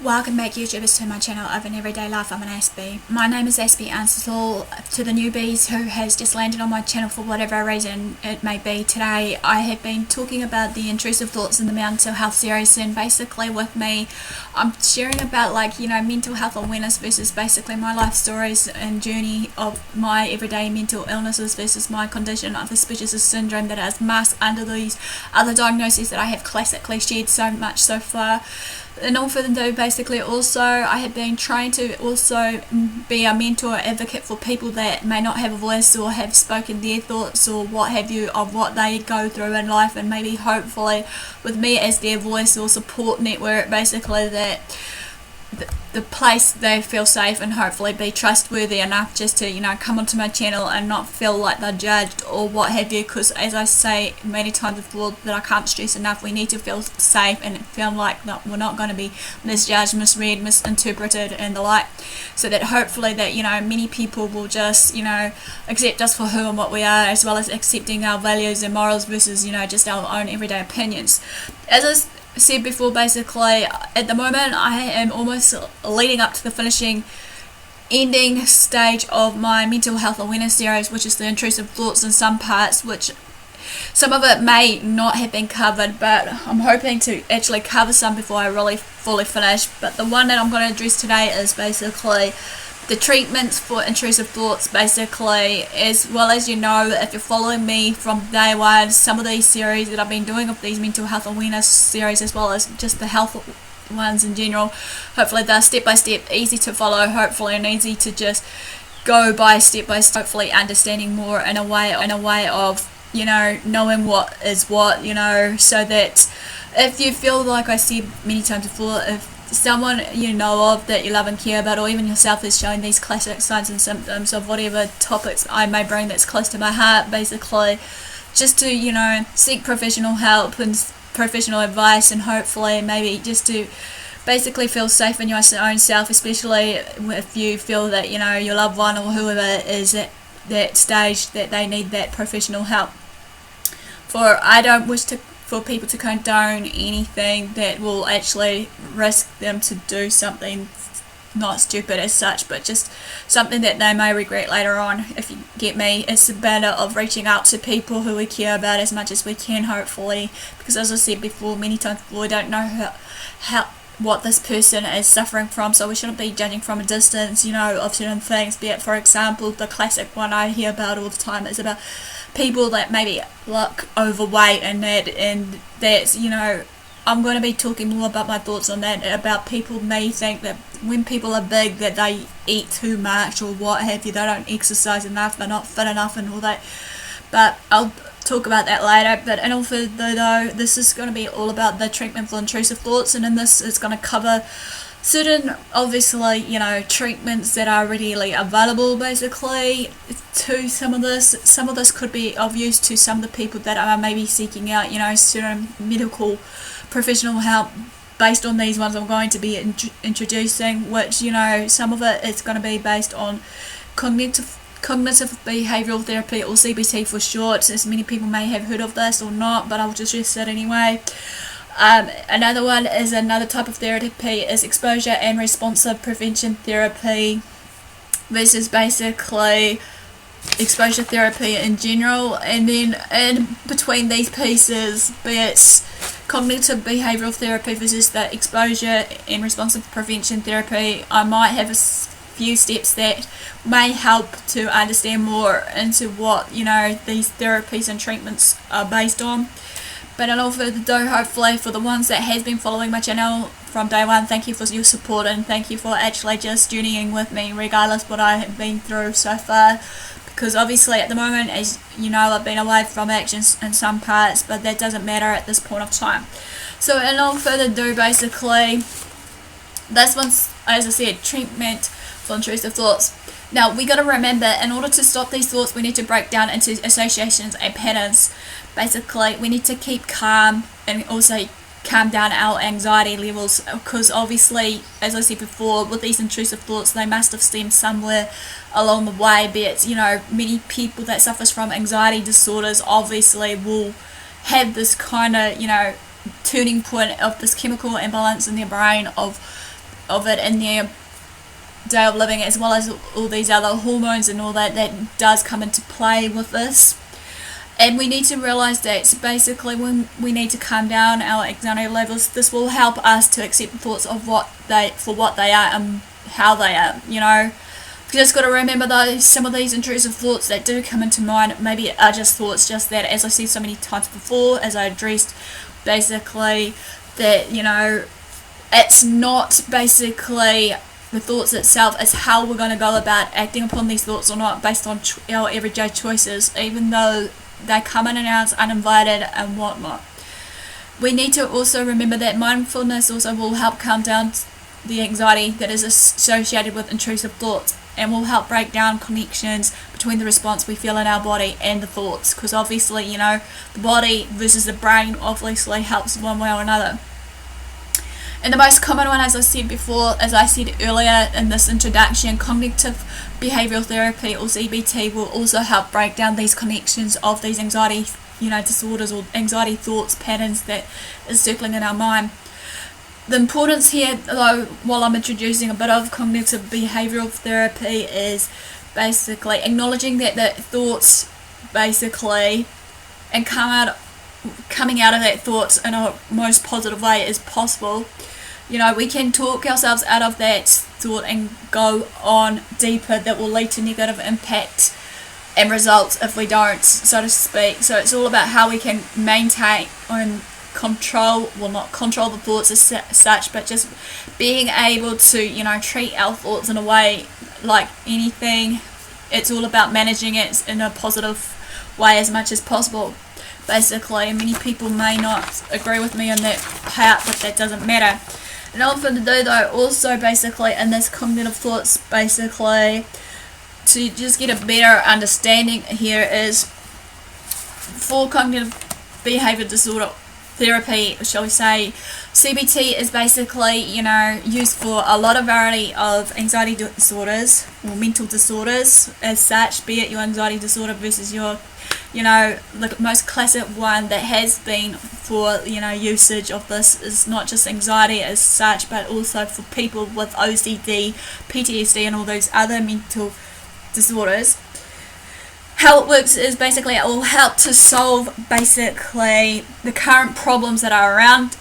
Welcome back, YouTubers, to my channel of an everyday life. I'm an Aspie. My name is AspieAnswersAll. To the newbies who has just landed on my channel for whatever reason it may be, today I have been talking about the intrusive thoughts in the mental health series, and basically with me I'm sharing about mental health awareness versus basically my life stories and journey of my everyday mental illnesses versus my condition of the suspicious syndrome that is masked under these other diagnoses that I have classically shared so much so far. And all further ado, basically also I have been trying to also be a mentor advocate for people that may not have a voice or have spoken their thoughts or what have you of what they go through in life, and maybe hopefully with me as their voice or support network, basically that the place they feel safe and hopefully be trustworthy enough just to come onto my channel and not feel like they're judged or what have you, because as I say many times before that I can't stress enough, we need to feel safe and feel like that we're not going to be misjudged, misread, misinterpreted and the like, so that hopefully that many people will just accept us for who and what we are, as well as accepting our values and morals versus just our own everyday opinions. As I said before, basically at the moment I am almost leading up to the ending stage of my mental health awareness series, which is the intrusive thoughts in some parts, which some of it may not have been covered, but I'm hoping to actually cover some before I really fully finish. But the one that I'm going to address today is basically the treatments for intrusive thoughts, basically, as well as if you're following me from day one, some of these series that I've been doing of these mental health awareness series, as well as just the health ones in general, hopefully they're step by step, easy to follow, hopefully, and easy to just go by step by step, hopefully understanding more in a way of knowing what is what, so that if you feel, like I said many times before, if someone you know of that you love and care about, or even yourself, is showing these classic signs and symptoms of whatever topics I may bring that's close to my heart, basically just to seek professional help and professional advice, and hopefully maybe just to basically feel safe in your own self, especially if you feel that your loved one or whoever is at that stage that they need that professional help. For I don't wish for people to condone anything that will actually risk them to do something not stupid as such, but just something that they may regret later on, if you get me. It's a matter of reaching out to people who we care about as much as we can, hopefully, because as I said before many times before, we don't know how what this person is suffering from, so we shouldn't be judging from a distance of certain things. Be it, for example, the classic one I hear about all the time is about people that maybe look overweight, and that's I'm going to be talking more about my thoughts on that, about people may think that when people are big that they eat too much or what have you, they don't exercise enough, they're not fit enough and all that, but I'll talk about that later. But in all further though, this is going to be all about the treatment for intrusive thoughts, and in this it's going to cover certain, obviously, treatments that are readily available basically to some of this. Some of this could be of use to some of the people that are maybe seeking out certain medical professional help based on these ones I'm going to be introducing, which some of it is going to be based on cognitive behavioural therapy, or CBT for short, as many people may have heard of this or not, but I'll just stress it anyway. Another one is another type of therapy is exposure and responsive prevention therapy versus basically exposure therapy in general. And then in between these pieces, be it cognitive behavioural therapy versus the exposure and responsive prevention therapy, I might have a few steps that may help to understand more into what these therapies and treatments are based on. But in all further ado, hopefully for the ones that has been following my channel from day one, thank you for your support, and thank you for actually just journeying with me regardless what I have been through so far, because obviously at the moment, as I've been away from action in some parts, but that doesn't matter at this point of time. So in all further ado, basically this one's, as I said, treatment for intrusive thoughts. Now we got to remember, in order to stop these thoughts we need to break down into associations and patterns. Basically we need to keep calm and also calm down our anxiety levels, because obviously, as I said before, with these intrusive thoughts they must have stemmed somewhere along the way. Be it many people that suffers from anxiety disorders obviously will have this kind of turning point of this chemical imbalance in their brain of of it in their day of living, as well as all these other hormones and all that does come into play with this. And we need to realize that basically when we need to calm down our anxiety levels, this will help us to accept the thoughts of what they are and how they are. You know, you just got to remember though, some of these intrusive thoughts that do come into mind maybe are just thoughts, just that, as I said so many times before, as I addressed, basically that, you know, it's not basically the thoughts itself, it's how we're going to go about acting upon these thoughts or not, based on our everyday choices, even though they come in and out uninvited and whatnot. We need to also remember that mindfulness also will help calm down the anxiety that is associated with intrusive thoughts, and will help break down connections between the response we feel in our body and the thoughts, because obviously, you know, the body versus the brain obviously helps one way or another. And the most common one, as I said before, as I said earlier in this introduction, cognitive behavioural therapy, or CBT, will also help break down these connections of these anxiety, you know, disorders or anxiety thoughts patterns that is circling in our mind. The importance here, though, while I'm introducing a bit of cognitive behavioural therapy, is basically acknowledging that the thoughts basically, and coming out of that thoughts in a most positive way as possible. You know, we can talk ourselves out of that thought and go on deeper, that will lead to negative impact and results if we don't, so to speak. So it's all about how we can maintain and control, well, not control the thoughts as such, but just being able to, you know, treat our thoughts in a way like anything. It's all about managing it in a positive way as much as possible. Basically, many people may not agree with me on that part, but that doesn't matter. And all for to do though, also basically in this cognitive thoughts, basically to just get a better understanding here, is for cognitive behavior disorder therapy, shall we say, CBT is basically, you know, used for a lot of variety of anxiety disorders or mental disorders as such, be it your anxiety disorder versus your, you know, the most classic one that has been for, you know, usage of this is not just anxiety as such, but also for people with OCD, PTSD and all those other mental disorders. How it works is basically it will help to solve basically the current problems that are around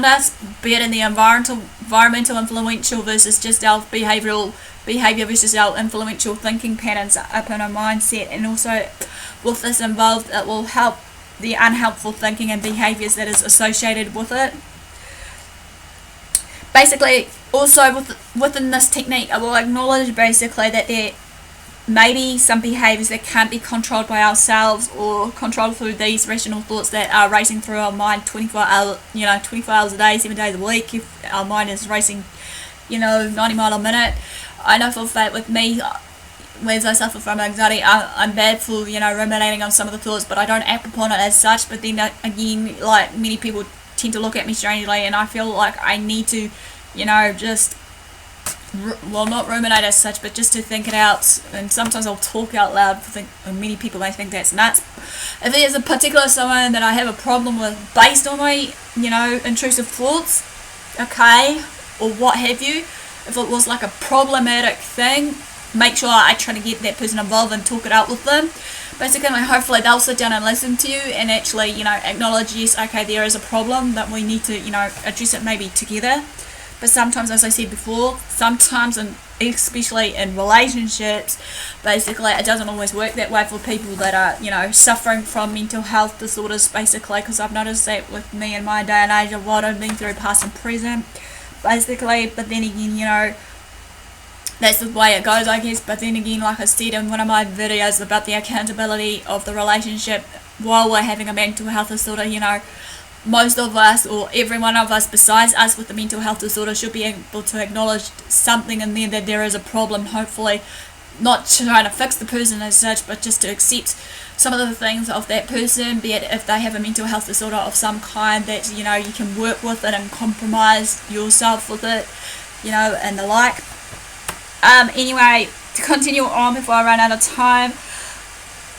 us, be it in the environmental influential versus just our behavior versus our influential thinking patterns up in our mindset. And also with this involved, it will help the unhelpful thinking and behaviors that is associated with it. Basically, also within this technique, I will acknowledge basically that there maybe some behaviors that can't be controlled by ourselves or controlled through these rational thoughts that are racing through our mind 24 hours a day, 7 days a week. If our mind is racing, 90 miles a minute, I know for a fact with me, whereas I suffer from anxiety, I'm bad for ruminating on some of the thoughts, but I don't act upon it as such. But then again, like many people tend to look at me strangely, and I feel like I need to just not ruminate as such, but just to think it out. And sometimes I'll talk out loud. And many people may think that's nuts. If there's a particular someone that I have a problem with based on my intrusive thoughts, okay, or what have you, if it was like a problematic thing, make sure I try to get that person involved and talk it out with them. Basically, hopefully they'll sit down and listen to you and actually acknowledge, yes, okay, there is a problem that we need to address it maybe together. But sometimes, as I said before, sometimes, and especially in relationships, basically it doesn't always work that way for people that are suffering from mental health disorders, basically, because I've noticed that with me in my day and age of what I've been through past and present, basically. But then again, that's the way it goes, I guess. But then again, like I said in one of my videos about the accountability of the relationship while we're having a mental health disorder, most of us, or every one of us besides us with the mental health disorder, should be able to acknowledge something in there, that there is a problem. Hopefully not trying to fix the person as such, but just to accept some of the things of that person, be it if they have a mental health disorder of some kind, that you can work with it and compromise yourself with it, and the like. Anyway, to continue on before I run out of time,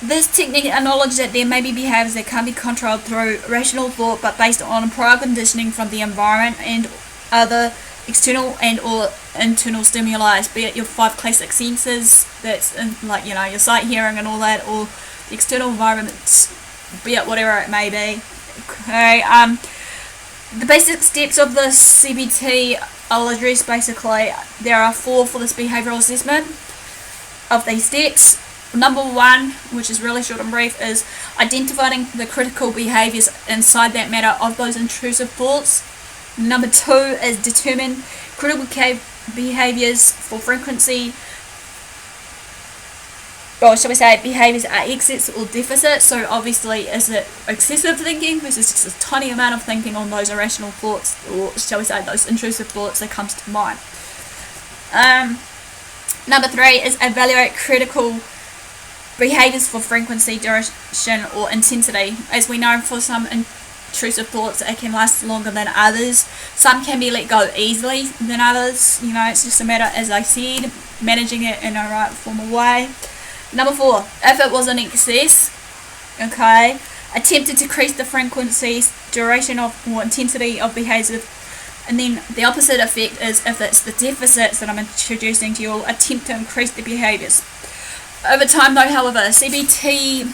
this technique acknowledges that there may be behaviours that can't be controlled through rational thought, but based on prior conditioning from the environment and other external and or internal stimuli, be it your 5 classic senses, that's in, like, you know, your sight, hearing and all that, or the external environment, be it whatever it may be. Okay, the basic steps of the CBT I'll address. Basically, there are 4 for this behavioural assessment of these steps. Number 1, which is really short and brief, is identifying the critical behaviours inside that matter of those intrusive thoughts. Number 2 is determine critical behaviours for frequency, or shall we say behaviours are excess or deficit. So obviously, is it excessive thinking versus just a tiny amount of thinking on those irrational thoughts, or shall we say those intrusive thoughts that comes to mind. Number 3 is evaluate critical behaviours for frequency, duration or intensity. As we know, for some intrusive thoughts, it can last longer than others. Some can be let go easily than others. You know, it's just a matter, as I said, managing it in a right formal way. Number 4, if it was an excess, okay, attempt to decrease the frequencies, duration of or intensity of behaviour. And then the opposite effect is, if it's the deficits that I'm introducing to you all, attempt to increase the behaviours. Over time though, however, CBT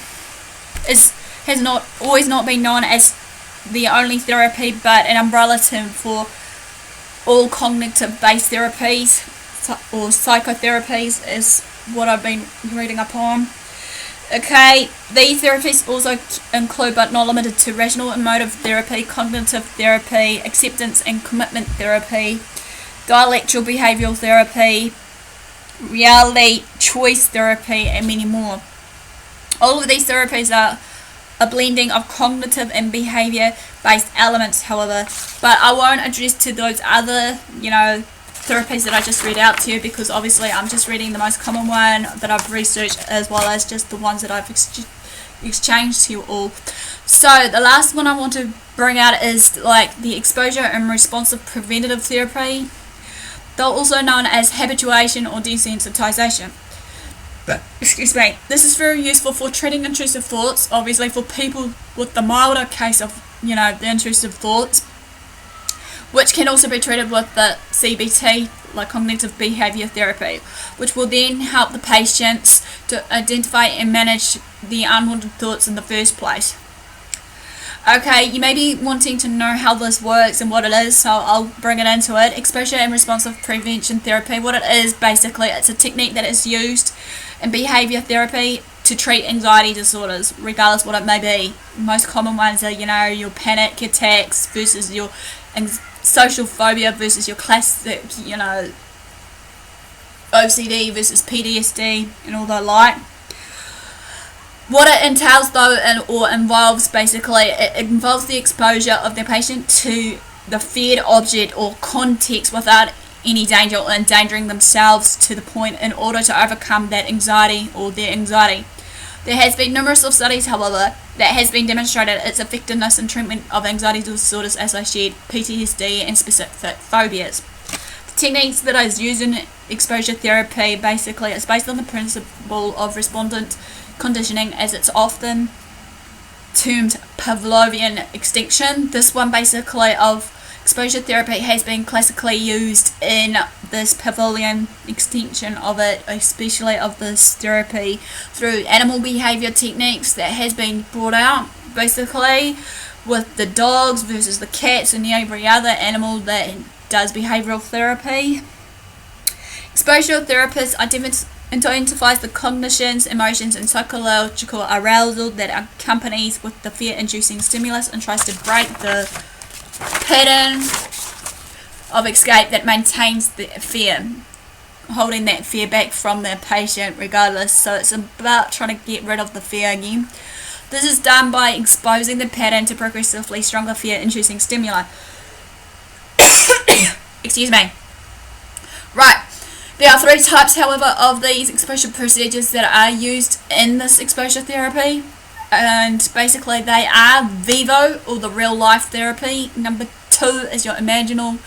has not always not been known as the only therapy, but an umbrella term for all cognitive based therapies or psychotherapies is what I've been reading up on. Okay, these therapies also include, but not limited to, rational and emotive therapy, cognitive therapy, acceptance and commitment therapy, dialectical behavioural therapy, reality choice therapy, and many more. All of these therapies are a blending of cognitive and behaviour based elements, however, but I won't address to those other, you know, therapies that I just read out to you, because obviously I'm just reading the most common one that I've researched, as well as just the ones that I've exchanged to you all. So the last one I want to bring out is like the exposure and responsive preventative therapy. They're also known as habituation or desensitization. Excuse me. This is very useful for treating intrusive thoughts, obviously for people with the milder case of, you know, the intrusive thoughts, which can also be treated with the CBT, like cognitive behaviour therapy, which will then help the patients to identify and manage the unwanted thoughts in the first place. Okay, you may be wanting to know how this works and what it is, so I'll bring it into it. Exposure and responsive prevention therapy. What it is, basically, it's a technique that is used in behaviour therapy to treat anxiety disorders, regardless what it may be. Most common ones are, you know, your panic attacks versus your social phobia versus your classic, you know, OCD versus PTSD and all that like. What it entails though, or involves, basically, it involves the exposure of the patient to the feared object or context without any danger or endangering themselves to the point, in order to overcome that anxiety or their anxiety. There has been numerous of studies, however, that has been demonstrated its effectiveness in treatment of anxiety disorders, as I shared, PTSD and specific phobias. The techniques that is used in exposure therapy, basically, is based on the principle of respondent conditioning, as it's often termed Pavlovian extinction. This one, basically, of exposure therapy has been classically used in this Pavlovian extension of it, especially of this therapy, through animal behaviour techniques that has been brought out, basically, with the dogs versus the cats and every other animal that does behavioural therapy. Exposure therapist identifies the cognitions, emotions and psychological arousal that accompanies with the fear-inducing stimulus and tries to break the pattern of escape that maintains the fear, holding that fear back from the patient regardless. So it's about trying to get rid of the fear again. This is done by exposing the pattern to progressively stronger fear-inducing stimuli. Excuse me. Right. There are 3 types, however, of these exposure procedures that are used in this exposure therapy. And basically they are vivo, or the real life therapy. Number 2 is your imaginal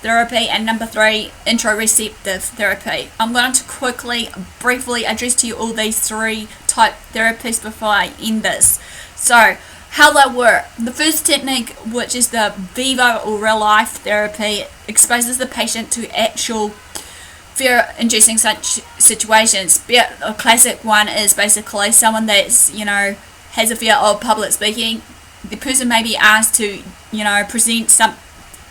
therapy, and number 3, interoceptive therapy. I'm going to quickly, briefly address to you all these 3 type therapies before I end this. So how they work. The first technique, which is the Vivo or real life therapy, exposes the patient to actual fear-inducing such situations. A classic one is basically someone that's, has a fear of public speaking. The person may be asked to,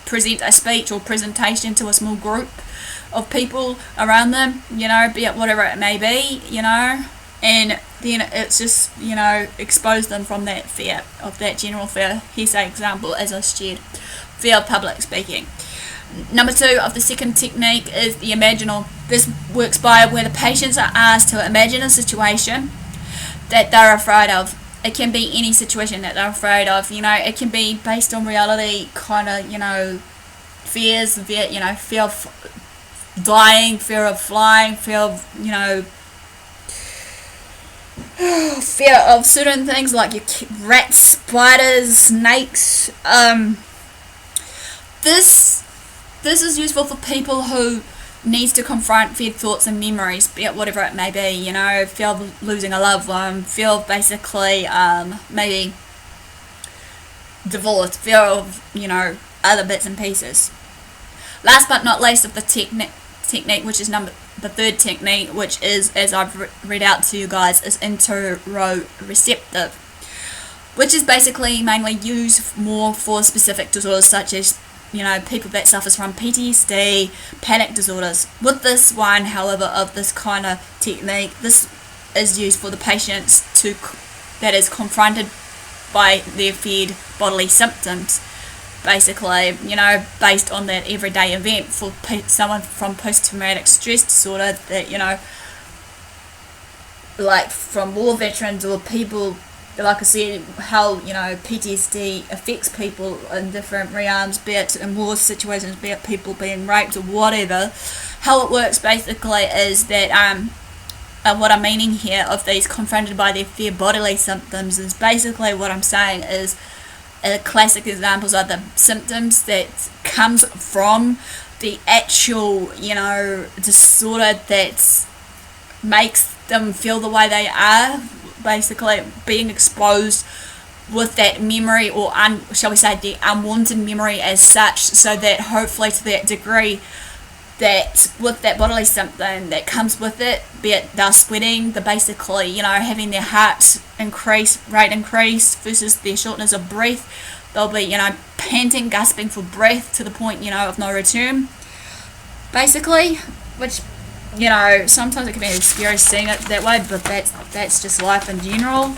present a speech or presentation to a small group of people around them, be it whatever it may be, and then it's just, expose them from that fear, of that general fear. Here's an example, as I shared, fear of public speaking. Number 2 of the second technique is the imaginal. This works by where the patients are asked to imagine a situation that they're afraid of. It can be any situation that they're afraid of, it can be based on reality, kind of, fears, fear of dying, fear of flying, fear of, fear of certain things like your rats, spiders, snakes. This is useful for people who needs to confront feared thoughts and memories, be it whatever it may be, fear of losing a loved one, fear of basically maybe divorce, fear of, other bits and pieces. Last but not least of the technique, which is the third technique, which is, as I've read out to you guys, is interoceptive, which is basically mainly used more for specific disorders such as people that suffers from PTSD, panic disorders. With this one, however, of this kind of technique, this is used for the patients that is confronted by their feared bodily symptoms, basically, based on that everyday event. For someone from post-traumatic stress disorder, that, like from war veterans or people, like I said, how, PTSD affects people in different realms, be it in war situations, be it people being raped or whatever. How it works basically is that, what I'm meaning here of these confronted by their fear bodily symptoms is basically what I'm saying is, classic examples are the symptoms that comes from the actual, disorder that makes them feel the way they are, basically being exposed with that memory, or shall we say the unwanted memory as such, so that hopefully to that degree that with that bodily symptom that comes with it, be it they're sweating, they're basically, having their heart rate increase versus their shortness of breath, they'll be, panting, gasping for breath to the point, of no return, basically, which, sometimes it can be scary seeing it that way, but that's just life in general.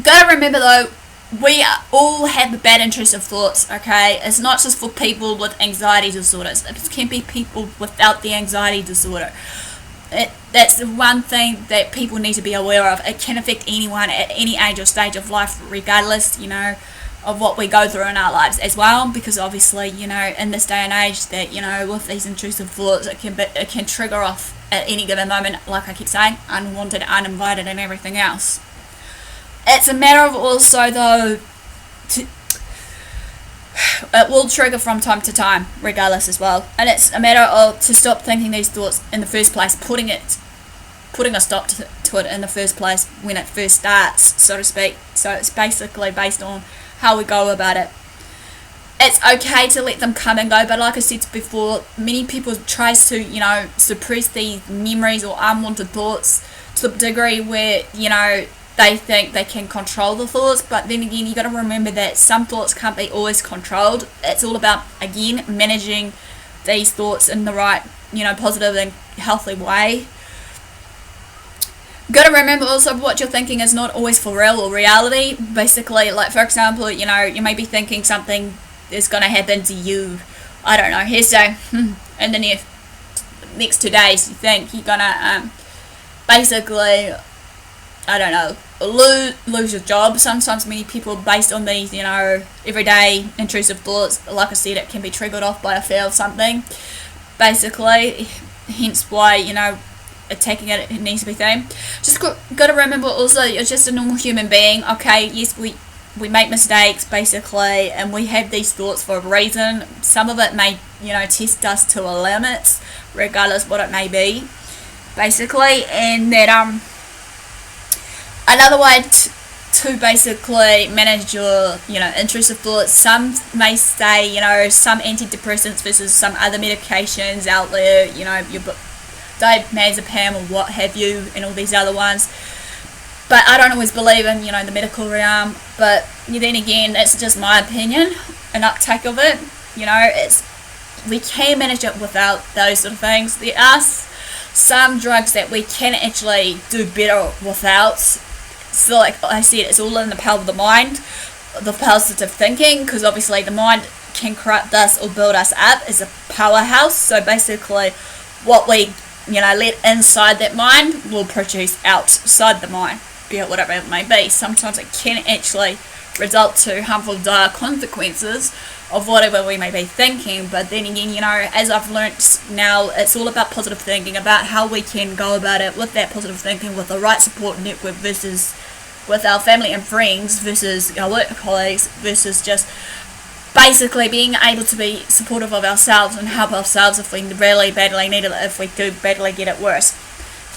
Gotta remember though, we all have bad intrusive thoughts, okay? It's not just for people with anxiety disorders. It can be people without the anxiety disorder. That's the one thing that people need to be aware of. It can affect anyone at any age or stage of life, regardless, of what we go through in our lives as well, because obviously, in this day and age that, with these intrusive thoughts, it can trigger off at any given moment, like I keep saying, unwanted, uninvited, and everything else. It's a matter of also, though, it will trigger from time to time, regardless as well. And it's a matter of to stop thinking these thoughts in the first place, putting a stop to it in the first place when it first starts, so to speak. So it's basically based on how we go about it. It's okay to let them come and go, but like I said before, many people tries to, suppress these memories or unwanted thoughts to the degree where, they think they can control the thoughts, but then again, you got to remember that some thoughts can't be always controlled. It's all about, again, managing these thoughts in the right, positive and healthy way. Got to remember also what you're thinking is not always for real or reality. Basically, like for example, you may be thinking something is going to happen to you. I don't know. Here's say, in the next 2 days, you think you're going to basically, I don't know, lose your job. Sometimes many people, based on these, everyday intrusive thoughts, like I said, it can be triggered off by a fear of something, basically, hence why, attacking it needs to be themed. Just got to remember also, you're just a normal human being, okay? Yes, we make mistakes, basically, and we have these thoughts for a reason. Some of it may, test us to a limit, regardless what it may be, basically, and that, Another way to basically manage your, intrusive thoughts, some may say, some antidepressants versus some other medications out there, your diazepam or what have you, and all these other ones. But I don't always believe in, the medical realm. But then again, it's just my opinion, an uptake of it. We can manage it without those sort of things. There are some drugs that we can actually do better without. So like I said, it's all in the power of the mind, the positive thinking, because obviously the mind can corrupt us or build us up as a powerhouse. So basically what we, let inside that mind will produce outside the mind, be it whatever it may be. Sometimes it can actually result to harmful, dire consequences of whatever we may be thinking. But then again, as I've learnt now, it's all about positive thinking, about how we can go about it with that positive thinking, with the right support network versus with our family and friends versus our work colleagues, versus just basically being able to be supportive of ourselves and help ourselves if we really badly need it, if we do badly get it worse.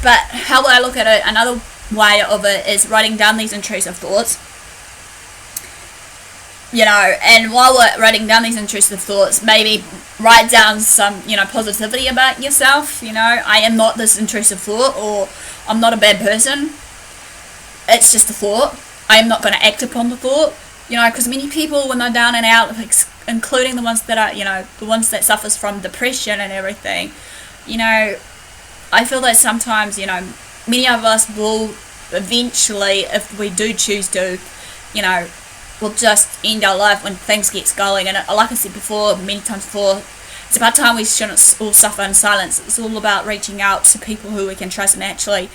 But how I look at it, another way of it is writing down these intrusive thoughts. And while we're writing down these intrusive thoughts, maybe write down some, positivity about yourself. I am not this intrusive thought, or I'm not a bad person. It's just a thought. I am not going to act upon the thought. Because many people, when they're down and out, including the ones that are, the ones that suffers from depression and everything, I feel that sometimes, many of us will eventually, if we do choose to, we'll just end our life when things get going. And like I said before, many times before, it's about time we shouldn't all suffer in silence. It's all about reaching out to people who we can trust and actually,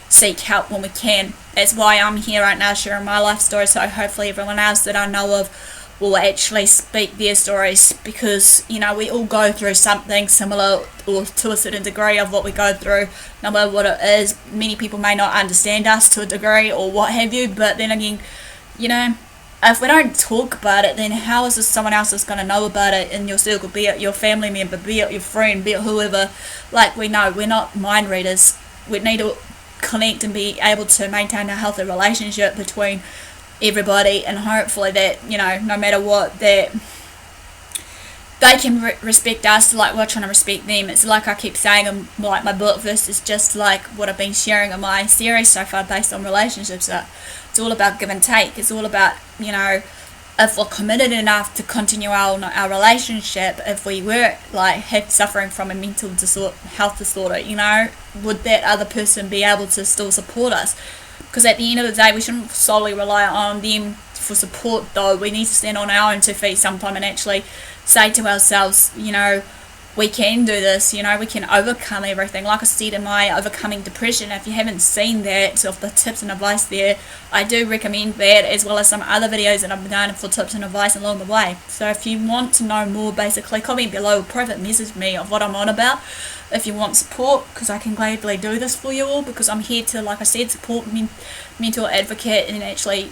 seek help when we can. That's why I'm here right now sharing my life story, so hopefully everyone else that I know of will actually speak their stories, because, we all go through something similar or to a certain degree of what we go through, no matter what it is. Many people may not understand us to a degree or what have you, but then again, if we don't talk about it, then how is this someone else is going to know about it in your circle, be it your family member, be it your friend, be it whoever. Like, we know we're not mind readers. We need to connect and be able to maintain a healthy relationship between everybody, and hopefully that, no matter what, that they can respect us like we're trying to respect them. It's like I keep saying, like my book verse is just like what I've been sharing in my series so far based on relationships. It's all about give and take. It's all about, if we're committed enough to continue our relationship, if we were suffering from a mental health disorder, would that other person be able to still support us? Because at the end of the day, we shouldn't solely rely on them for support, though. We need to stand on our own 2 feet sometime and actually say to ourselves, we can do this, we can overcome everything. Like I said in my Overcoming Depression, if you haven't seen that, of the tips and advice there, I do recommend that, as well as some other videos that I've done for tips and advice along the way. So if you want to know more, basically comment below, private message me of what I'm on about. If you want support, because I can gladly do this for you all, because I'm here to, like I said, support mental advocate and actually,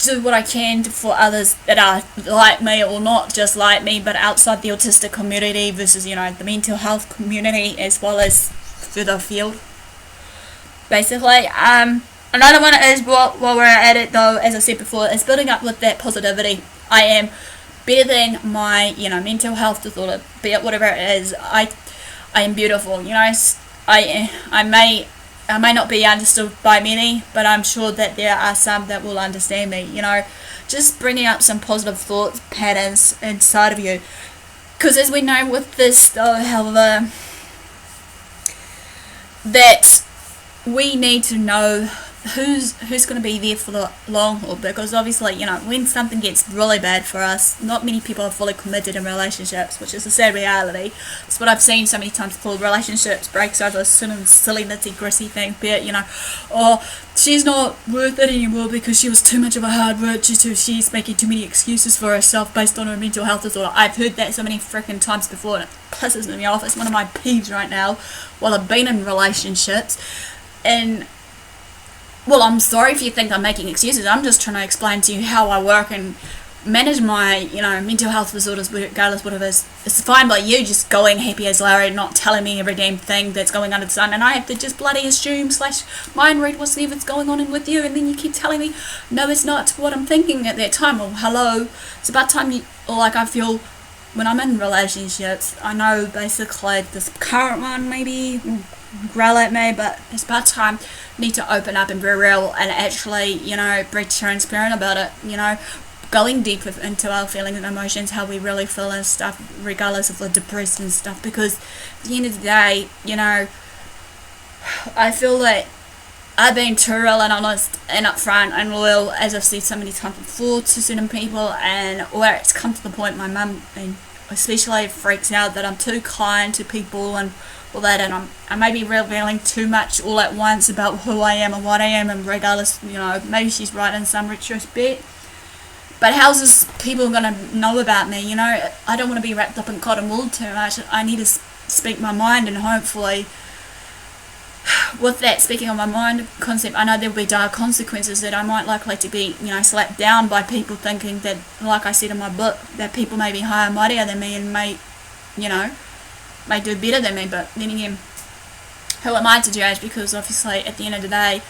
do what I can for others that are like me, or not just like me, but outside the autistic community versus, the mental health community, as well as further afield. Basically, another one is, while we're at it though, as I said before, is building up with that positivity. I am better than my, mental health disorder, be it whatever it is. I am beautiful, I may not be understood by many, but I'm sure that there are some that will understand me. Just bringing up some positive thoughts, patterns inside of you. Because as we know with this, though, however, that we need to know who's going to be there for the long haul, because obviously, when something gets really bad for us, not many people are fully committed in relationships, which is a sad reality. It's what I've seen so many times before. Relationships breaks over some silly nitty gritty thing, be it, oh, she's not worth it anymore because she was too much of a hard work, she's making too many excuses for herself based on her mental health disorder. I've heard that so many freaking times before, and it pisses me off. It's one of my peeves right now while I've been in relationships. And well, I'm sorry if you think I'm making excuses. I'm just trying to explain to you how I work and manage my, mental health disorders regardless what it is. It's fine by you just going happy as Larry, not telling me every damn thing that's going under the sun, and I have to just bloody assume / mind read whatever's going on with you, and then you keep telling me, no, it's not what I'm thinking at that time. Well, hello, it's about time I feel when I'm in relationships, I know basically this current one maybe growl at me, but it's about time I need to open up and be real and actually, be transparent about it, going deep into our feelings and emotions, how we really feel and stuff, regardless if we're depressed and stuff, because at the end of the day, I feel like I've been too real and honest and upfront and loyal, as I've said so many times before, to certain people, and where it's come to the point my mum and especially freaks out that I'm too kind to people and all that, and I may be revealing too much all at once about who I am and what I am, and regardless, maybe she's right in some retrospect. But how's this people going to know about me? I don't want to be wrapped up in cotton wool too much. I need to speak my mind, and hopefully with that speaking on my mind concept, I know there will be dire consequences that I might likely to be, slapped down by people thinking that, like I said in my book, that people may be higher and mightier than me and may do better than me. But then again, who am I to judge? Because obviously at the end of the day,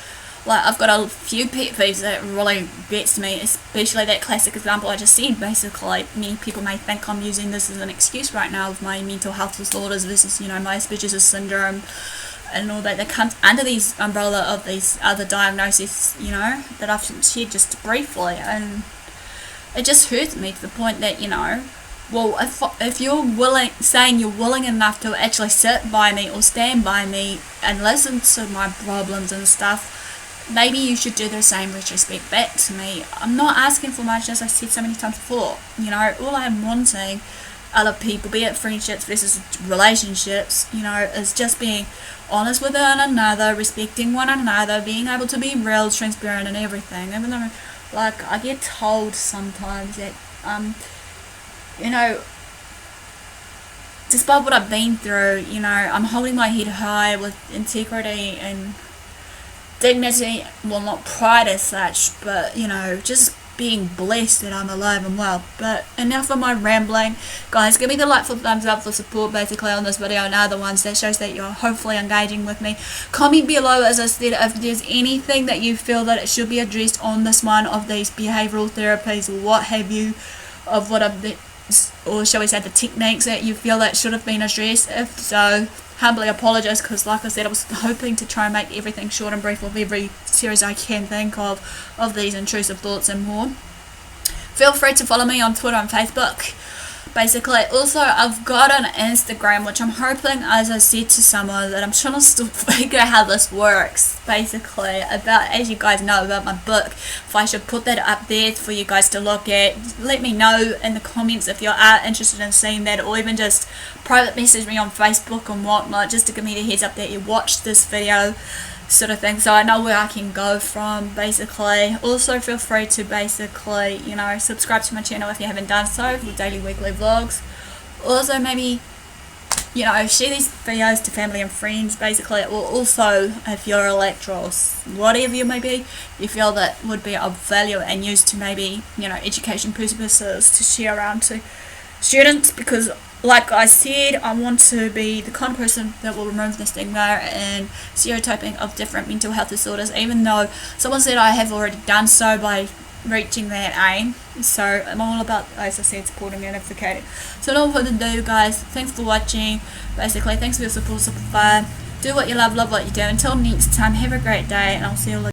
I've got a few pet peeves that really gets to me, especially that classic example I just said. Basically, many people may think I'm using this as an excuse right now of my mental health disorders versus, my Asperger's syndrome and all that comes under these umbrella of these other diagnoses, that I've shared just briefly. And it just hurts me to the point that, well, if you're saying you're willing enough to actually sit by me or stand by me and listen to my problems and stuff, maybe you should do the same retrospect back to me. I'm not asking for much, as I said so many times before. All I'm wanting other people, be it friendships versus relationships, is just being honest with one another, respecting one another, being able to be real, transparent and everything. Even though, I get told sometimes that, despite what I've been through, I'm holding my head high with integrity and dignity, well, not pride as such, but just being blessed that I'm alive and well. But enough of my rambling, guys. Give me the like for thumbs up for support basically on this video and other ones. That shows that you're hopefully engaging with me. Comment below, as I said, if there's anything that you feel that it should be addressed on this one of these behavioural therapies or what have you, of what I've, or shall we say the techniques that you feel that should have been addressed. If so, humbly apologise, because like I said, I was hoping to try and make everything short and brief with every series I can think of these intrusive thoughts and more. Feel free to follow me on Twitter and Facebook. Basically, also I've got an Instagram, which I'm hoping, as I said to someone, that I'm trying to still figure out how this works. Basically, about, as you guys know, about my book. If I should put that up there for you guys to look at, let me know in the comments if you are interested in seeing that, or even just private message me on Facebook and whatnot, just to give me the heads up that you watched this video, sort of thing, so I know where I can go from. Basically, also feel free to basically, subscribe to my channel if you haven't done so, for daily, weekly vlogs. Also, maybe, share these videos to family and friends, basically, or also if you're a lecturer or whatever you may be, you feel that would be of value and used to maybe, education purposes, to share around to students, because like I said, I want to be the kind of person that will remove the stigma and stereotyping of different mental health disorders, even though someone said I have already done so by reaching that aim. So I'm all about, as I said, supporting and advocating. So no further ado, guys, thanks for watching. Basically, thanks for your support so far. Do what you love what you do. Until next time, have a great day, and I'll see you later.